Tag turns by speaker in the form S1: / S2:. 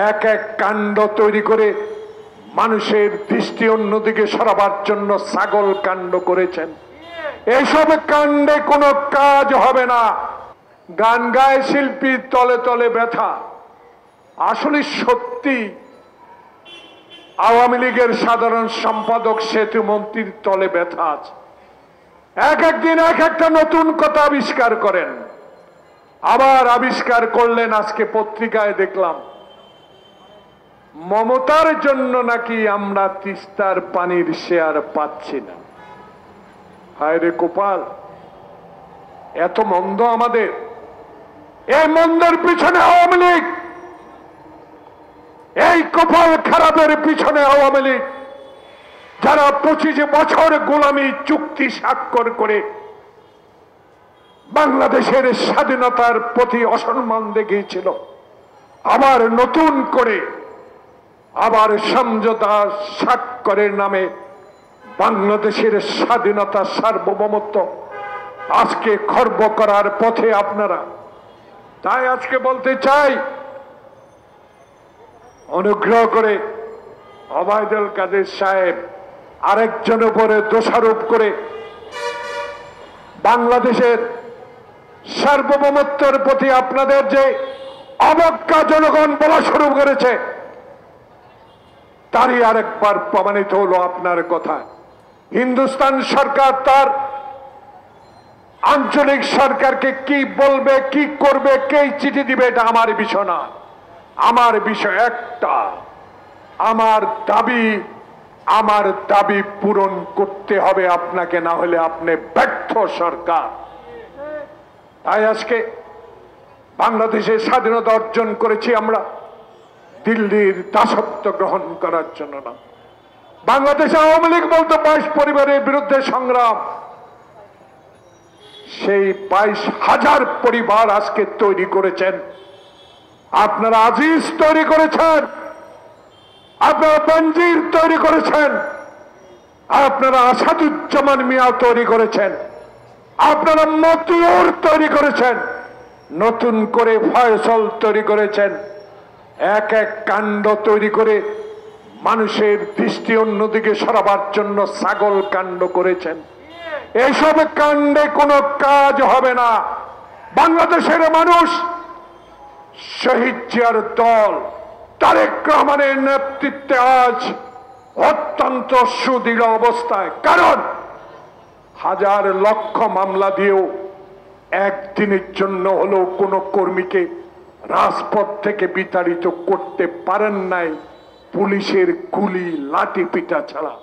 S1: এক এক কাণ্ড তৈরি করে মানুষের দৃষ্টি অন্যদিকে সরাবার জন্য ছাগল কাণ্ড করেছেন। এসব কাণ্ডে কোনো কাজ হবে না। গান গায় শিল্পী, তলে তলে ব্যথা। আসলে সত্যি আওয়ামী লীগের সাধারণ সম্পাদক সেতু মন্ত্রীর তলে ব্যথা আছে। এক একদিন এক একটা নতুন কথা আবিষ্কার করেন। আবার আবিষ্কার করলেন, আজকে পত্রিকায় দেখলাম মমতার জন্য নাকি আমরা তিস্তার পানির শেয়ার পাচ্ছি না। হায় রে কপাল, এত মন্দ আমাদের। এই মন্দের পিছনে আওয়ামী লীগ, এই কপাল খারাপের পিছনে আওয়ামী লীগ, যারা 25 বছর গোলামি চুক্তি স্বাক্ষর করে বাংলাদেশের স্বাধীনতার প্রতি অসম্মান দেখিয়েছিল। আবার নতুন করে আবার সমঝোতা স্বাক্ষরের নামে বাংলাদেশের স্বাধীনতা সার্বভৌমত্ব আজকে খর্ব করার পথে আপনারা। তাই আজকে বলতে চাই, অনুগ্রহ করে ওবায়দুল কাদের সাহেব আরেকজন উপরে দোষারোপ করে বাংলাদেশের সার্বভৌমত্বের প্রতি আপনাদের যে অবজ্ঞা জনগণ বলা শুরু করেছে, তারই আরেকবার প্রমাণিত হলো আপনার কথা। হিন্দুস্তান সরকার তার আঞ্চলিক সরকারকে কি বলবে, কি করবে, কে চিঠি দিবে, এটা আমার বিষয় না। আমার বিষয় একটা, আমার দাবি পূরণ করতে হবে আপনাকে, না হলে আপনি ব্যর্থ সরকার। তাই আজকে বাংলাদেশের স্বাধীনতা অর্জন করেছি আমরা দিল্লির দাসত্ব গ্রহণ করার জন্য না। বাংলাদেশে আওয়ামী লীগ বলতে 22 পরিবারের বিরুদ্ধে সংগ্রাম। সেই 22,000 পরিবার আজকে তৈরি করেছেন আপনারা। আজিজ তৈরি করেছেন আপনারা, বেনজির তৈরি করেছেন আপনারা, আসাদুজ্জামান মিয়া তৈরি করেছেন আপনারা, মতিউর তৈরি করেছেন, নতুন করে ফয়সল তৈরি করেছেন। এক এক কাণ্ড তৈরি করে মানুষের দৃষ্টি অন্যদিকে সরাবার জন্য ছাগল কাণ্ড করেছেন। এইসব কাণ্ডে কোনো কাজ হবে না। বাংলাদেশের মানুষ শহীদ জিয়ার দল তারেক রহমানের নেতৃত্বে আজ অত্যন্ত সুদৃঢ় অবস্থায়। কারণ হাজার লক্ষ মামলা দিয়েও একদিনের জন্য হলেও কোনো কর্মীকে রাজপথ থেকে বিতাড়িত করতে পারেন নাই পুলিশের গুলি লাঠি পিটা ছাড়া।